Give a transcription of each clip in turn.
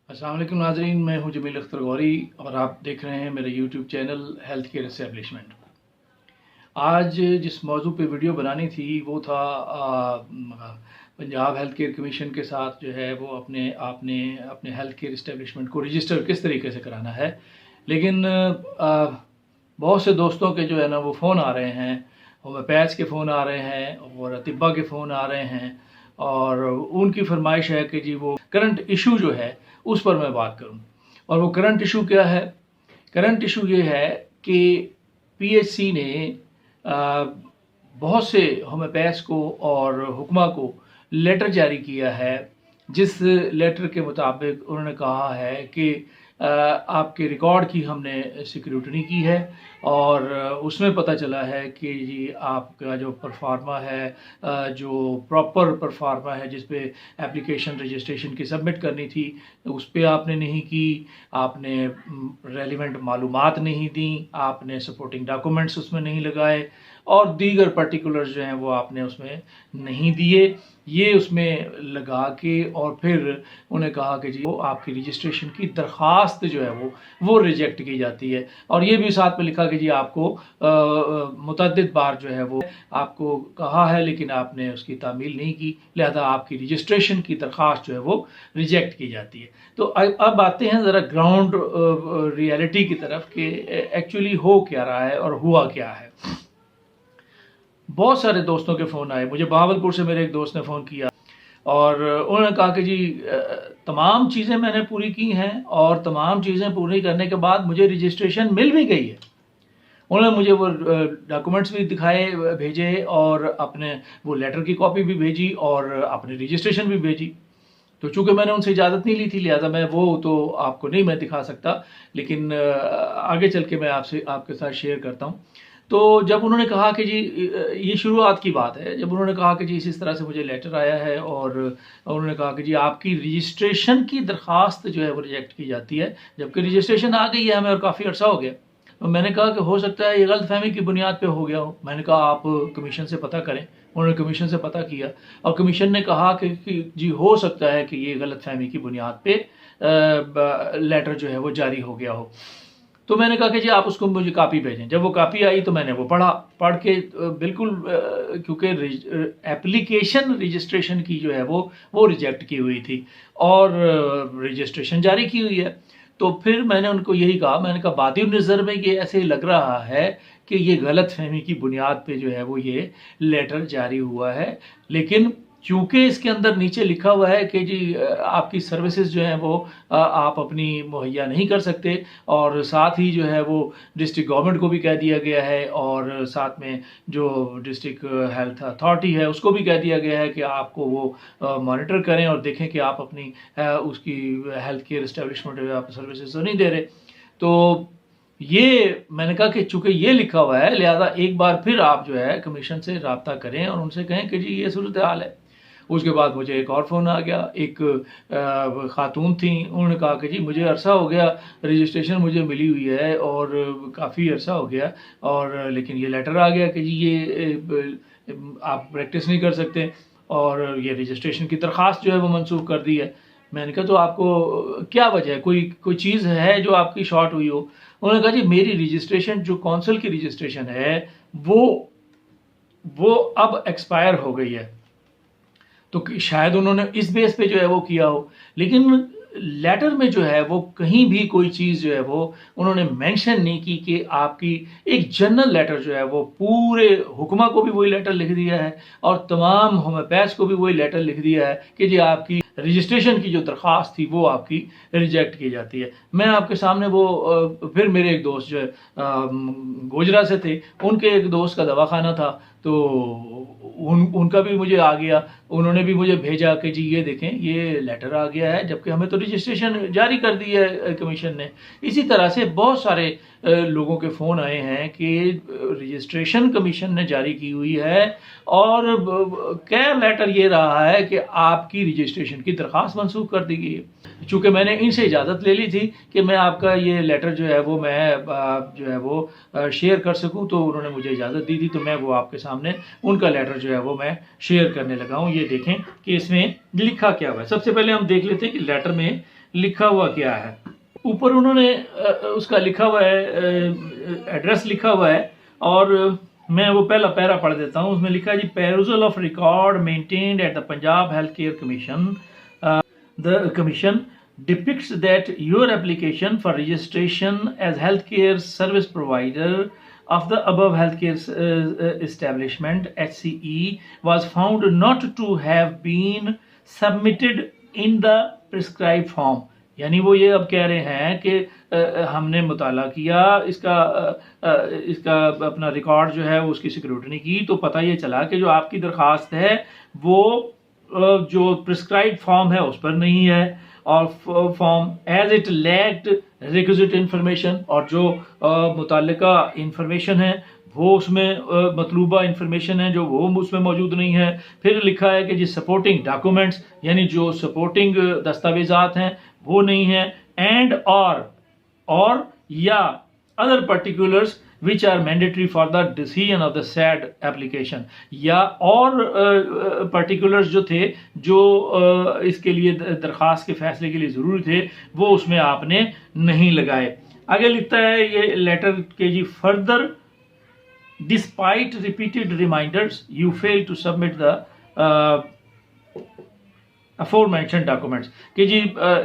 अस्सलाम वालेकुम नाज़रीन, मैं हूं जमील अख्तर गौरी और आप देख रहे हैं मेरे YouTube channel health care establishment. आज जिस मौजू पे वीडियो बनानी थी वो था पंजाब हेल्थ केयर कमीशन के साथ जो है वो आपने अपने हेल्थ केयर एस्टेब्लिशमेंट को रजिस्टर किस तरीके से कराना है। लेकिन बहुत से दोस्तों के जो है ना वो फ़ोन आ रहे हैं, होम्योपैथ्स के फ़ोन आ रहे हैं और अतिब्बा के फ़ोन आ रहे हैं और उनकी फरमाइश है कि जी वो करंट इशू जो है उस पर मैं बात करूं। और वो करंट इशू क्या है? करंट इशू ये है कि पीएचसी ने बहुत से होम्योपैथ्स को और हुक्मा को लेटर जारी किया है, जिस लेटर के मुताबिक उन्होंने कहा है कि आपके रिकॉर्ड की हमने सिक्योरिटी की है और उसमें पता चला है कि जी आपका जो परफार्मा है, जो प्रॉपर परफार्मा है जिस पे एप्लीकेशन रजिस्ट्रेशन की सबमिट करनी थी उस पर आपने नहीं की, आपने रेलिवेंट मालूमात नहीं दी, आपने सपोर्टिंग डॉक्यूमेंट्स उसमें नहीं लगाए और दीगर पर्टिकुलर्स जो हैं वो आपने उसमें नहीं दिए। ये उसमें लगा के और फिर उन्हें कहा कि जी वो आपकी रजिस्ट्रेशन की दरख्वास्त जो है वो रिजेक्ट की जाती है। और ये भी साथ में लिखा कि जी आपको मुतअद्दिद बार जो है वो आपको कहा है लेकिन आपने उसकी तामील नहीं की, लिहाजा आपकी रजिस्ट्रेशन की दरख्वास्त जो है वो रिजेक्ट की जाती है। तो अब आते हैं ज़रा ग्राउंड रियलिटी की तरफ कि एक्चुअली हो क्या रहा है और हुआ क्या है। बहुत सारे दोस्तों के फ़ोन आए, मुझे बहावलपुर से मेरे एक दोस्त ने फ़ोन किया और उन्होंने कहा कि जी तमाम चीज़ें मैंने पूरी की हैं और तमाम चीज़ें पूरी करने के बाद मुझे रजिस्ट्रेशन मिल भी गई है। उन्होंने मुझे वो डॉक्यूमेंट्स भी दिखाए, भेजे और अपने वो लेटर की कॉपी भी भेजी और अपनी रजिस्ट्रेशन भी भेजी। तो चूँकि मैंने उनसे इजाज़त नहीं ली थी लिहाजा मैं वो तो आपको नहीं मैं दिखा सकता, लेकिन आगे चल के मैं आपके साथ शेयर करता हूँ। तो जब उन्होंने कहा कि जी ये शुरुआत की बात है, जब उन्होंने कहा कि जी इस तरह से मुझे लेटर आया है और उन्होंने कहा कि जी आपकी रजिस्ट्रेशन की दरख्वास्त जो है वो रिजेक्ट की जाती है, जबकि रजिस्ट्रेशन आ गई है हमें और काफ़ी अर्सा हो गया। तो मैंने कहा कि हो सकता है ये गलतफहमी की बुनियाद पे हो गया हो। मैंने कहा आप कमीशन से पता करें। उन्होंने कमीशन से पता किया और कमीशन ने कहा कि जी हो सकता है कि ये गलतफहमी की बुनियाद पे लेटर जो है वो जारी हो गया हो। तो मैंने कहा कि जी आप उसको मुझे कापी भेजें। जब वो कापी आई तो मैंने वो पढ़ के बिल्कुल क्योंकि एप्लीकेशन रजिस्ट्रेशन की जो है वो रिजेक्ट की हुई थी और रजिस्ट्रेशन जारी की हुई है। तो फिर मैंने उनको यही कहा, मैंने कहा बादी नज़र में ये ऐसे लग रहा है कि ये गलत फहमी की बुनियाद पे जो है वो ये लेटर जारी हुआ है, लेकिन चूंकि इसके अंदर नीचे लिखा हुआ है कि जी आपकी सर्विसेज जो हैं वो आप अपनी मुहैया नहीं कर सकते और साथ ही जो है वो डिस्ट्रिक्ट गवर्नमेंट को भी कह दिया गया है और साथ में जो डिस्ट्रिक्ट हेल्थ अथॉरिटी है उसको भी कह दिया गया है कि आपको वो मॉनिटर करें और देखें कि आप अपनी उसकी हेल्थ केयर एस्टेब्लिशमेंट आप सर्विसेज तो नहीं दे रहे। तो ये मैंने कहा कि चूंकि ये लिखा हुआ है लिहाजा एक बार फिर आप जो है कमीशन से रब्ता करें और उनसे कहें कि जी ये सूरत हाल है। उसके बाद मुझे एक और फ़ोन आ गया, एक ख़ातून थी, उन्होंने कहा कि जी मुझे अरसा हो गया, रजिस्ट्रेशन मुझे मिली हुई है और काफ़ी अरसा हो गया और लेकिन ये लेटर आ गया कि जी ये आप प्रैक्टिस नहीं कर सकते और ये रजिस्ट्रेशन की दरख्वास्त जो है वो मंसूख कर दी है। मैंने कहा तो आपको क्या वजह है, कोई चीज़ है जो आपकी शॉर्ट हुई हो? उन्होंने कहा जी मेरी रजिस्ट्रेशन जो कौंसिल की रजिस्ट्रेशन है वो अब एक्सपायर हो गई है। तो शायद उन्होंने इस बेस पे जो है वो किया हो, लेकिन लेटर में जो है वो कहीं भी कोई चीज़ जो है वो उन्होंने मेंशन नहीं की कि आपकी एक जनरल लेटर जो है वो पूरे हुक्मा को भी वही लेटर लिख दिया है और तमाम होम्योपैथ्स को भी वही लेटर लिख दिया है कि जी आपकी रजिस्ट्रेशन की जो दरख्वास्त थी वो आपकी रिजेक्ट की जाती है। मैं आपके सामने वो फिर मेरे एक दोस्त जो है गोजरा से थे, उनके एक दोस्त का दवाखाना था तो उनका भी मुझे आ गया, उन्होंने भी मुझे भेजा कि जी ये देखें ये लेटर आ गया है, जबकि हमें तो रजिस्ट्रेशन जारी कर दी है कमीशन ने। इसी तरह से बहुत सारे लोगों के फ़ोन आए हैं कि रजिस्ट्रेशन कमीशन ने जारी की हुई है और क्या लेटर ये रहा है कि आपकी रजिस्ट्रेशन की दरख्वास्त मंसूख कर दी गई है। चूँकि मैंने इनसे इजाज़त ले ली थी कि मैं आपका ये लेटर जो है वो मैं जो है वो शेयर कर सकूं, तो उन्होंने मुझे इजाज़त दी थी, तो मैं वो आपके सामने उनका लेटर जो है वो मैं शेयर करने लगा हूँ। ये देखें कि इसमें लिखा क्या हुआ है। सबसे पहले हम देख लेते हैं कि लेटर में लिखा हुआ क्या है। ऊपर उन्होंने उसका लिखा हुआ है, एड्रेस लिखा हुआ है, और मैं वो पहला पैरा पढ़ देता हूँ। उसमें लिखा है जी, perusal of record maintained at the Punjab health care commission, the commission depicts that your application for registration as healthcare service provider of the above healthcare establishment HCE was found not to have been submitted in the prescribed form। यानी वो ये अब कह रहे हैं कि हमने मुताला किया इसका अपना रिकॉर्ड जो है वो उसकी सिक्योरिटी की, तो पता ये चला कि जो आपकी दरख्वास्त है वो जो प्रिस्क्राइब्ड फॉर्म है उस पर नहीं है, और form as it lacked requisite information, और जो मुताल्लिका इंफॉर्मेशन है वो उसमें मतलूबा इंफॉर्मेशन है जो वो उसमें मौजूद नहीं है। फिर लिखा है कि जी सपोर्टिंग डॉक्यूमेंट्स, यानी जो सपोर्टिंग दस्तावेजात हैं वो नहीं है, एंड और या other particulars which are mandatory for the decision of the said application, या और particulars जो थे जो इसके लिए दरख्वास्त के फैसले के लिए ज़रूरी थे वो उसमें आपने नहीं लगाए। आगे लिखता है ये लेटर के जी, further despite repeated reminders you fail to submit the aforementioned documents, कि जी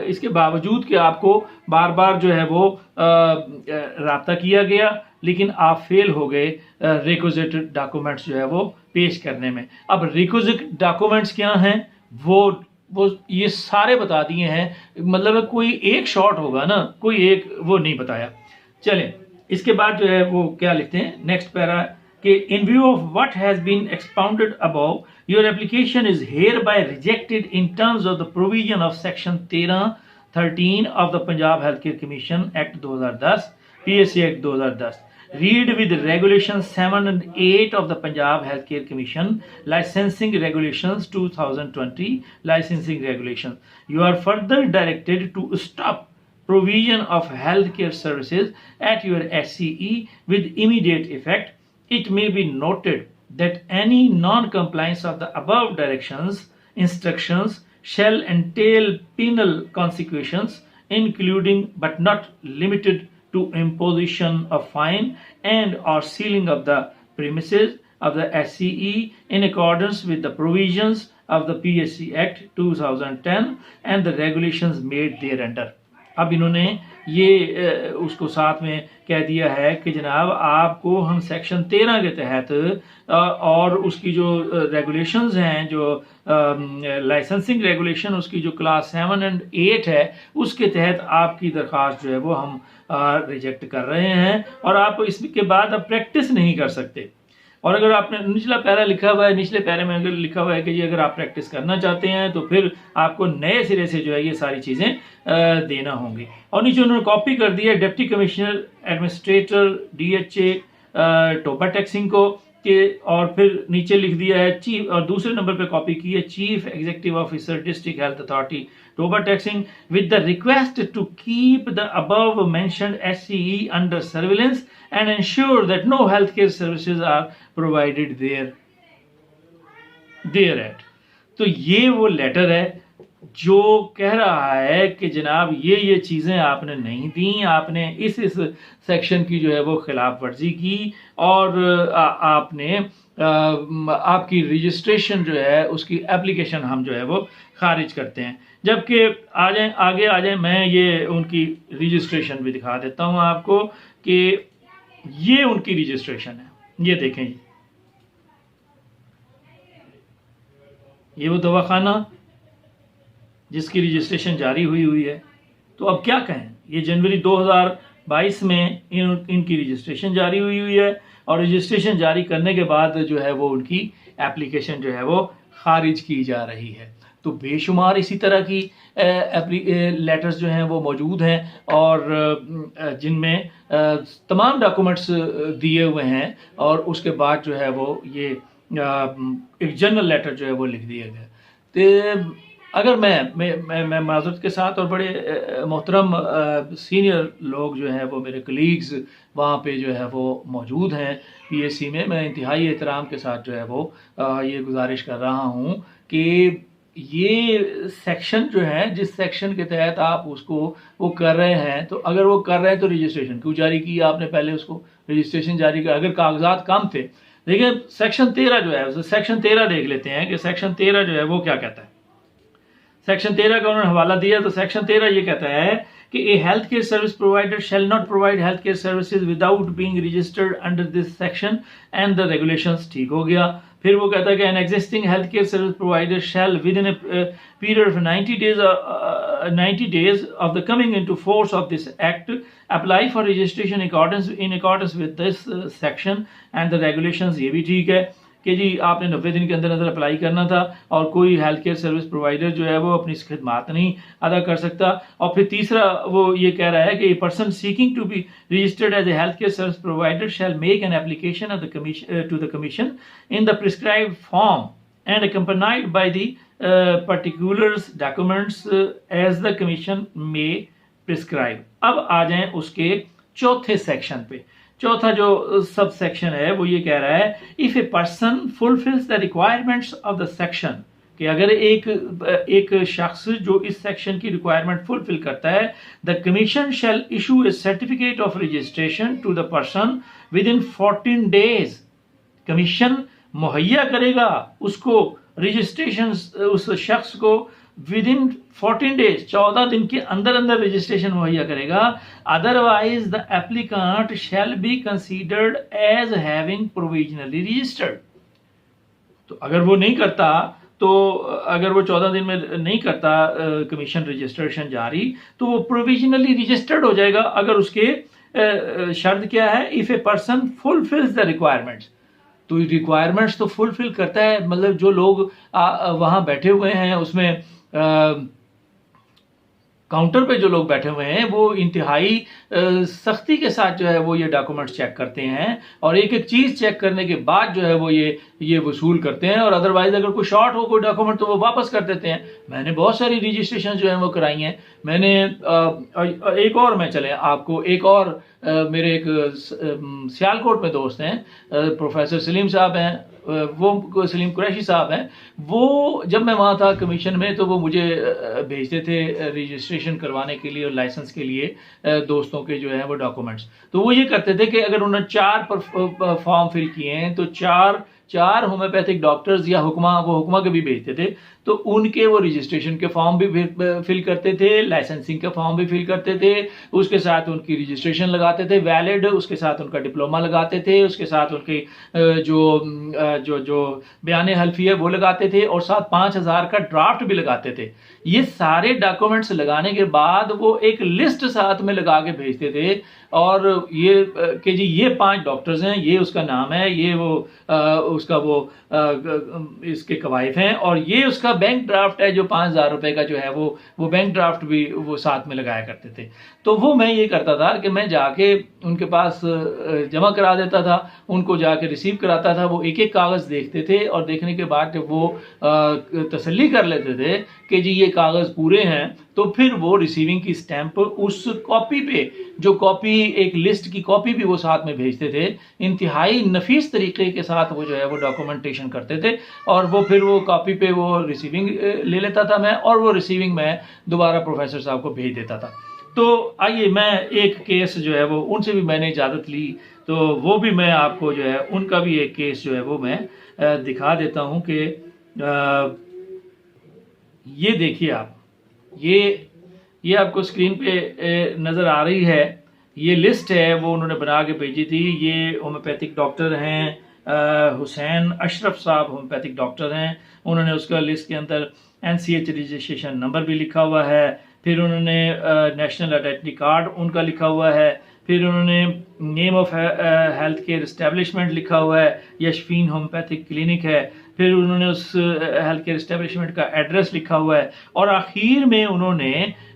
इसके बावजूद कि आपको बार बार जो है वो राब्ता किया गया लेकिन आप फेल हो गए रिक्विजिट डॉक्यूमेंट्स जो है वो पेश करने में। अब रिक्विजिट डॉक्यूमेंट्स क्या हैं वो ये सारे बता दिए हैं, मतलब कोई एक शॉर्ट होगा ना, कोई एक वो नहीं बताया। चलें इसके बाद जो है वो क्या लिखते हैं नेक्स्ट पैरा कि in view of what has been expounded above your application is hereby rejected in terms of the provision of section 13 of the Punjab health care commission act 2010 PSC act 2010। Read with Regulations 7 and 8 of the Punjab Healthcare Commission Licensing Regulations 2020 Licensing Regulations। You are further directed to stop provision of healthcare services at your HCE with immediate effect। It may be noted that any non-compliance of the above instructions shall entail penal consequences, including but not limited to imposition of fine and or sealing of the premises of the HCE in accordance with the provisions of the PSC Act 2010 and the regulations made thereunder। अब इन्होंने ये उसको साथ में कह दिया है कि जनाब आपको हम सेक्शन 13 के तहत और उसकी जो रेगुलेशंस हैं, जो लाइसेंसिंग रेगुलेशन उसकी जो क्लास 7 और 8 है उसके तहत आपकी दरख्वास्त जो है वो हम रिजेक्ट कर रहे हैं, और आप इसके बाद अब प्रैक्टिस नहीं कर सकते। और अगर आपने निचला पैरा लिखा हुआ है, निचले पैरे में अगर लिखा हुआ है कि जी अगर आप प्रैक्टिस करना चाहते हैं तो फिर आपको नए सिरे से जो है ये सारी चीज़ें देना होंगी। और नीचे उन्होंने कॉपी कर दी है deputy commissioner administrator DHA Toba Tek Singh को के, और फिर नीचे लिख दिया है चीफ, और दूसरे नंबर पे कॉपी की है chief executive officer district health authority Toba Tek Singh with the request to keep the above mentioned HCE under surveillance and ensure that no healthcare services are provided thereat। तो ये वो लेटर है जो कह रहा है कि जनाब ये चीज़ें आपने नहीं दी, आपने इस सेक्शन की जो है वो खिलाफ वर्जी की, और आपने आपकी रजिस्ट्रेशन जो है उसकी एप्लीकेशन हम जो है वो खारिज करते हैं। जबकि आगे आ जाए, मैं ये उनकी रजिस्ट्रेशन भी दिखा देता हूँ आपको कि ये उनकी रजिस्ट्रेशन है। ये देखें, ये वो दवाखाना जिसकी रजिस्ट्रेशन जारी हुई है। तो अब क्या कहें, ये जनवरी 2022 में इनकी रजिस्ट्रेशन जारी हुई है, और रजिस्ट्रेशन जारी करने के बाद जो है वो उनकी एप्लीकेशन जो है वो खारिज की जा रही है। तो बेशुमार इसी तरह की लेटर्स जो हैं वो मौजूद हैं, और जिनमें तमाम डॉक्यूमेंट्स दिए हुए हैं, और उसके बाद जो है वो ये एक जनरल लेटर जो है वो लिख दिया गया। तो अगर मैं माज़रत के साथ, और बड़े मोहतरम सीनियर लोग जो हैं वो मेरे कलीग्स वहाँ पे जो है वो मौजूद हैं पीएससी में, मैं इंतहाई एहतराम के साथ जो है वो ये गुजारिश कर रहा हूँ कि ये सेक्शन जो है, जिस सेक्शन के तहत आप उसको वो कर रहे हैं, तो अगर वो कर रहे हैं तो रजिस्ट्रेशन क्यों जारी किया आपने, पहले उसको रजिस्ट्रेशन जारी किया अगर कागजात कम थे। देखिए सेक्शन 13 जो है, सेक्शन 13 देख लेते हैं कि सेक्शन 13 जो है वो क्या कहता है। सेक्शन 13 का उन्होंने हवाला दिया, तो सेक्शन 13 ये कहता है कि a health care service provider shall not provide health care services without being registered under this section and the regulations. ठीक हो गया। फिर वो कहता है कि an existing health care service provider shall within a period of 90 days of the coming into force of this act apply for registration in accordance with this section and the regulations। ये भी ठीक है कि जी आपने 90 दिन के अंदर अंदर अप्लाई करना था, और कोई हेल्थ केयर सर्विस प्रोवाइडर जो है वो अपनी खिदमात नहीं अदा कर सकता। और फिर तीसरा वो ये कह रहा है कि person seeking to be registered as a health care service provider shall make an application of the commission to the commission in the prescribed form and accompanied by the particulars documents as the commission may prescribe। अब आ जाएं उसके चौथे section पे। चौथा जो sub section है वो ये कह रहा है if a person fulfils the requirements of the section, कि अगर एक शख्स जो इस सेक्शन की रिक्वायरमेंट फुलफिल करता है, the commission shall issue a certificate of registration to the person within 14 days। Commission मुहैया करेगा उसको रजिस्ट्रेशन, उस शख्स को विद इन 14 days 14 दिन के अंदर अंदर रजिस्ट्रेशन मुहैया करेगा। Otherwise the applicant shall be considered as having provisionally registered. तो अगर वो नहीं करता, तो अगर वो 14 दिन में नहीं करता कमीशन रजिस्ट्रेशन जारी, तो वो प्रोविजनली रजिस्टर्ड हो जाएगा। अगर उसके शर्त क्या है, if a person fulfils the requirements, तो रिक्वायरमेंट्स तो फुलफिल करता है, मतलब जो लोग वहाँ बैठे हुए हैं उसमें काउंटर पे जो लोग बैठे हुए हैं वो इंतहाई सख्ती के साथ जो है वो ये डॉक्यूमेंट्स चेक करते हैं, और एक एक चीज़ चेक करने के बाद जो है वो ये वसूल करते हैं। और अदरवाइज अगर कोई शॉर्ट हो कोई डॉक्यूमेंट तो वो वापस कर देते हैं। मैंने बहुत सारी रजिस्ट्रेशन जो है वो कराई हैं। मैंने एक और मैं चले आपको एक और मेरे एक सियालकोट में दोस्त हैं, प्रोफेसर सलीम साहब हैं, वो सलीम कुरैशी साहब हैं। वो जब मैं वहाँ था कमीशन में, तो वो मुझे भेजते थे रजिस्ट्रेशन करवाने के लिए और लाइसेंस के लिए दोस्तों के जो है वो डॉक्यूमेंट्स। तो वो ये करते थे कि अगर उन्होंने 4 फॉर्म फिल किए हैं तो चार होम्योपैथिक डॉक्टर्स या हुक्मा के भी भेजते थे, तो उनके वो रजिस्ट्रेशन के फॉर्म भी फिल करते थे, लाइसेंसिंग के फॉर्म भी फिल करते थे, उसके साथ उनकी रजिस्ट्रेशन लगाते थे वैलिड, उसके साथ उनका डिप्लोमा लगाते थे, उसके साथ उनकी जो बयान हल्फी है वो लगाते थे, और साथ 5000 का ड्राफ्ट भी लगाते थे। ये सारे डॉक्यूमेंट्स लगाने के बाद वो एक लिस्ट साथ में लगा के भेजते थे, और ये कि जी ये 5 डॉक्टर्स हैं, ये उसका नाम है, ये वो उसका वो इसके कवायद हैं, और ये उसका बैंक ड्राफ्ट है जो 5000 रुपए का जो है वो बैंक ड्राफ्ट भी वो साथ में लगाया करते थे। तो वो मैं ये करता था कि मैं जाके उनके पास जमा करा देता था, उनको जाके रिसीव कराता था। वो एक एक कागज़ देखते थे, और देखने के बाद जब वो तसल्ली कर लेते थे कि जी ये कागज़ पूरे हैं, तो फिर वो रिसीविंग की स्टैंप उस कॉपी पे, जो कॉपी एक लिस्ट की कॉपी भी वो साथ में भेजते थे। इंतहाई नफीस तरीके के साथ वो जो है वो डॉक्यूमेंटेशन करते थे, और वो फिर वो कॉपी पे वो रिसीविंग ले लेता था मैं, और वो रिसीविंग मैं दोबारा प्रोफेसर साहब को भेज देता था। तो आइए मैं एक केस जो है वो उनसे भी मैंने इजाज़त ली, तो वो भी मैं आपको जो है उनका भी एक केस जो है वो मैं दिखा देता हूँ कि ये देखिए आप, ये आपको स्क्रीन पे नज़र आ रही है। ये लिस्ट है वो उन्होंने बना के भेजी थी। ये होम्योपैथिक डॉक्टर हैं, हुसैन अशरफ साहब होम्योपैथिक डॉक्टर हैं। उन्होंने उसका लिस्ट के अंदर NCH रजिस्ट्रेशन नंबर भी लिखा हुआ है, फिर उन्होंने नेशनल आइडेंटिटी कार्ड उनका लिखा हुआ है, फिर उन्होंने name of health care establishment लिखा हुआ है, यशफीन होम्योपैथिक क्लिनिक है, फिर उन्होंने उस हेल्थ केयर इस्टेब्लिशमेंट का एड्रेस लिखा हुआ है, और आखिर में उन्होंने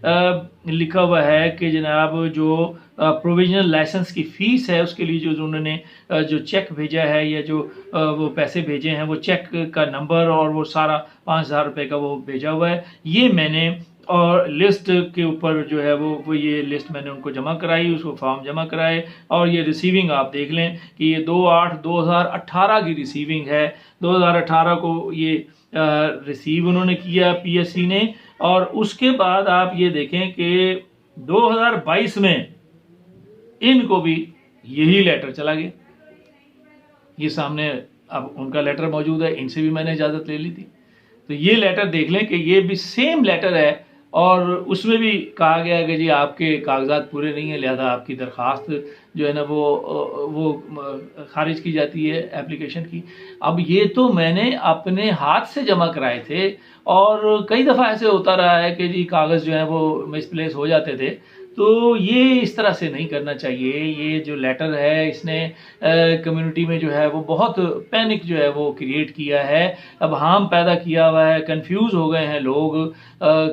लिखा हुआ है कि जनाब जो प्रोविजनल लाइसेंस की फ़ीस है उसके लिए जो उन्होंने जो चेक भेजा है या जो वो पैसे भेजे हैं, वो चेक का नंबर और वो सारा 5,000 रुपये का वो भेजा हुआ है। ये मैंने और लिस्ट के ऊपर जो है वो ये लिस्ट मैंने उनको जमा कराई, उसको फॉर्म जमा कराए, और ये रिसीविंग आप देख लें कि ये 2/8/2018 की रिसीविंग है। 2018 को ये रिसीव उन्होंने किया पीएससी ने, और उसके बाद आप ये देखें कि 2022 में इनको भी यही लेटर चला गया। ये सामने अब उनका लेटर मौजूद है, इनसे भी मैंने इजाज़त ले ली थी। तो ये लेटर देख लें कि ये भी सेम लेटर है, और उसमें भी कहा गया है कि जी आपके कागजात पूरे नहीं है, लिहाजा आपकी दरख्वास्त जो है ना वो खारिज की जाती है एप्लीकेशन की। अब ये तो मैंने अपने हाथ से जमा कराए थे, और कई दफ़ा ऐसे होता रहा है कि जी कागज़ जो है वो मिसप्लेस हो जाते थे। तो ये इस तरह से नहीं करना चाहिए। ये जो लेटर है इसने कम्युनिटी में जो है वो बहुत पैनिक जो है वो क्रिएट किया है, अब हाम पैदा किया हुआ है, कंफ्यूज हो गए हैं लोग।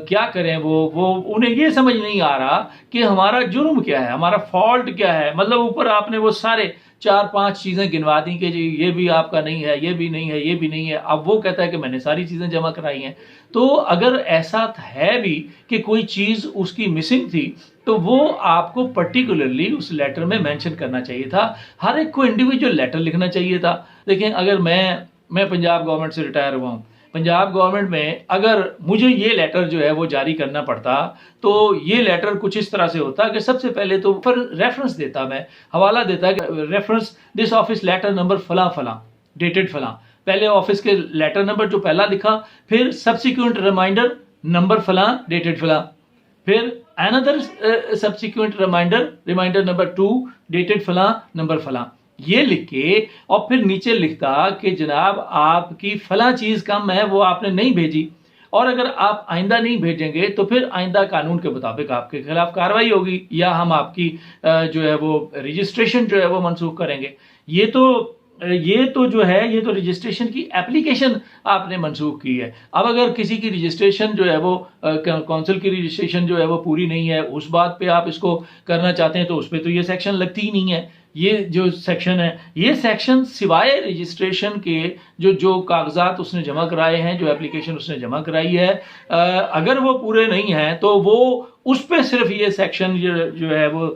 क्या करें, वो उन्हें ये समझ नहीं आ रहा कि हमारा जुर्म क्या है, हमारा फॉल्ट क्या है। मतलब ऊपर आपने वो सारे 4-5 चीज़ें गिनवा दी कि जी ये भी आपका नहीं है, ये भी नहीं है, ये भी नहीं है। अब वो कहता है कि मैंने सारी चीज़ें जमा कराई हैं। तो अगर ऐसा है भी कि कोई चीज़ उसकी मिसिंग थी, तो वो आपको पर्टिकुलरली उस लेटर में मेंशन करना चाहिए था। हर एक को इंडिविजुअल लेटर लिखना चाहिए था। देखें, अगर मैं पंजाब गवर्नमेंट से रिटायर हुआ हूँ, पंजाब गवर्नमेंट में अगर मुझे ये लेटर जो है वो जारी करना पड़ता, तो ये लेटर कुछ इस तरह से होता कि सबसे पहले तो फिर रेफरेंस देता, मैं हवाला देता कि reference this office letter number फला फला डेटेड फला। पहले ऑफिस के लेटर नंबर जो पहला लिखा, फिर सब्सिक्वेंट रिमाइंडर नंबर फला डेटेड फला, फिर another subsequent reminder number 2 dated फला नंबर फला, ये लिख के और फिर नीचे लिखता कि जनाब आपकी फला चीज़ कम है, वो आपने नहीं भेजी, और अगर आप आइंदा नहीं भेजेंगे तो फिर आइंदा कानून के मुताबिक आपके खिलाफ कार्रवाई होगी, या हम आपकी जो है वो रजिस्ट्रेशन जो है वो मनसूख करेंगे। ये तो जो है ये तो रजिस्ट्रेशन की एप्लीकेशन आपने मनसूख की है। अब अगर किसी की रजिस्ट्रेशन जो है वो काउंसिल की रजिस्ट्रेशन जो है वो पूरी नहीं है, उस बात पे आप इसको करना चाहते हैं, तो उस पर तो ये सेक्शन लगती ही नहीं है। ये जो सेक्शन है, ये सेक्शन सिवाय रजिस्ट्रेशन के जो कागजात उसने जमा कराए हैं, जो एप्लीकेशन उसने जमा कराई है, अगर वो पूरे नहीं हैं तो वो उस पर सिर्फ ये सेक्शन जो है वो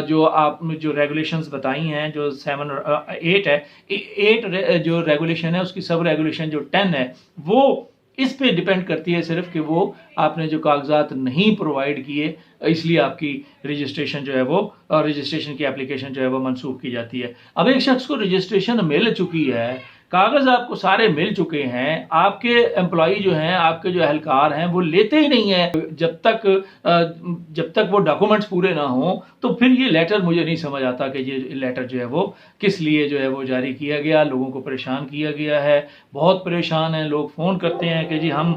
जो आप जो रेगुलेशंस बताई हैं, जो 7 और 8 है, 8 जो रेगुलेशन है उसकी सब रेगुलेशन जो 10 है, वो इस पे डिपेंड करती है सिर्फ कि वो आपने जो कागजात नहीं प्रोवाइड किए, इसलिए आपकी रजिस्ट्रेशन जो है वो रजिस्ट्रेशन की एप्लीकेशन जो है वो मनसूख की जाती है। अब एक शख्स को रजिस्ट्रेशन मिल चुकी है, कागज़ आपको सारे मिल चुके हैं, आपके एम्प्लॉई जो हैं, आपके जो एहलकार हैं वो लेते ही नहीं है जब तक वो डॉक्यूमेंट्स पूरे ना हों। तो फिर ये लेटर मुझे नहीं समझ आता कि ये लेटर जो है वो किस लिए जो है वो जारी किया गया, लोगों को परेशान किया गया है। बहुत परेशान हैं लोग, फ़ोन करते हैं कि जी हम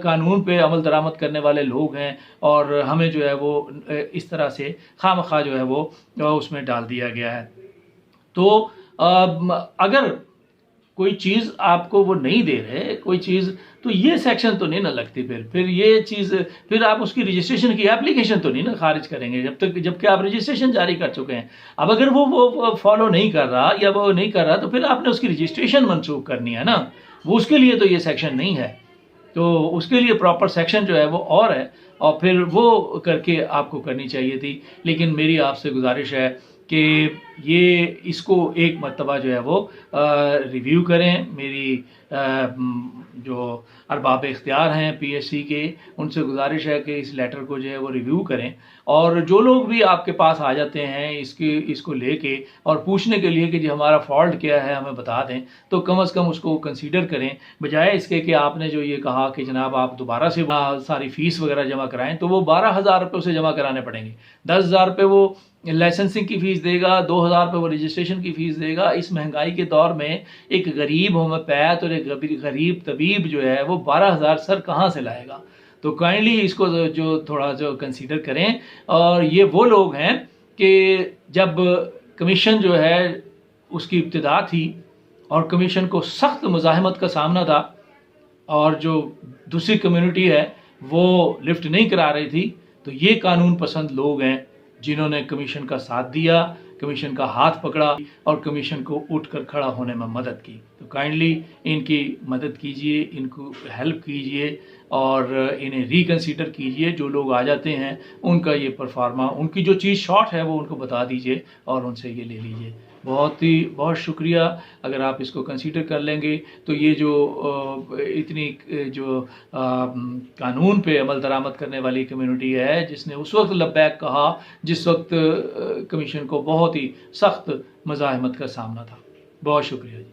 कानून पे अमल दरामद करने वाले लोग हैं, और हमें जो है वो इस तरह से खामखा जो है वो उसमें डाल दिया गया है। तो अगर कोई चीज़ आपको वो नहीं दे रहे कोई चीज़, तो ये सेक्शन तो नहीं ना लगती। फिर ये चीज़, फिर आप उसकी रजिस्ट्रेशन की एप्लीकेशन तो नहीं ना खारिज करेंगे जबकि आप रजिस्ट्रेशन जारी कर चुके हैं। अब अगर वो फॉलो नहीं कर रहा या वो नहीं कर रहा, तो फिर आपने उसकी रजिस्ट्रेशन मनसूख करनी है ना, वो उसके लिए तो ये सेक्शन नहीं है। तो उसके लिए प्रॉपर सेक्शन जो है वो और है, और फिर वो करके आपको करनी चाहिए थी। लेकिन मेरी आपसे गुजारिश है कि ये इसको एक मर्तबा जो है वो रिव्यू करें। मेरी जो अरबाब इख्तियार हैं पीएससी के, उनसे गुजारिश है कि इस लेटर को जो है वो रिव्यू करें, और जो लोग भी आपके पास आ जाते हैं इसको लेके और पूछने के लिए कि जी हमारा फॉल्ट क्या है हमें बता दें, तो कम से कम उसको कंसीडर करें, बजाय इसके कि आपने जो ये कहा कि जनाब आप दोबारा से सारी फीस वगैरह जमा कराएं, तो वो 12,000 रुपये उसे जमा कराने पड़ेंगे। 10,000 रुपये वो लाइसेंसिंग की फ़ीस देगा, 2,000 रुपये वो रजिस्ट्रेशन की फ़ीस देगा। इस महंगाई के दौर में एक गरीब होम्योपैथ और एक गरीब तबीब जो है वो 12,000 सर कहाँ से लाएगा। तो काइंडली इसको जो थोड़ा जो कंसीडर करें। और ये वो लोग हैं कि जब कमीशन जो है उसकी इब्तिदा थी और कमीशन को सख्त मुज़ाहमत का सामना था, और जो दूसरी कम्युनिटी है वो लिफ्ट नहीं करा रही थी, तो ये कानून पसंद लोग हैं जिन्होंने कमीशन का साथ दिया, कमीशन का हाथ पकड़ा और कमीशन को उठकर खड़ा होने में मदद की। तो काइंडली इनकी मदद कीजिए, इनको हेल्प कीजिए और इन्हें रिकंसीडर कीजिए। जो लोग आ जाते हैं उनका ये परफॉर्मा, उनकी जो चीज़ शॉर्ट है वो उनको बता दीजिए और उनसे ये ले लीजिए। बहुत शुक्रिया। अगर आप इसको कंसीडर कर लेंगे तो ये जो इतनी जो कानून पे अमल दरामद करने वाली कम्युनिटी है, जिसने उस वक्त लब्बैक कहा जिस वक्त कमीशन को बहुत ही सख्त मज़ाहमत का सामना था। बहुत शुक्रिया जी।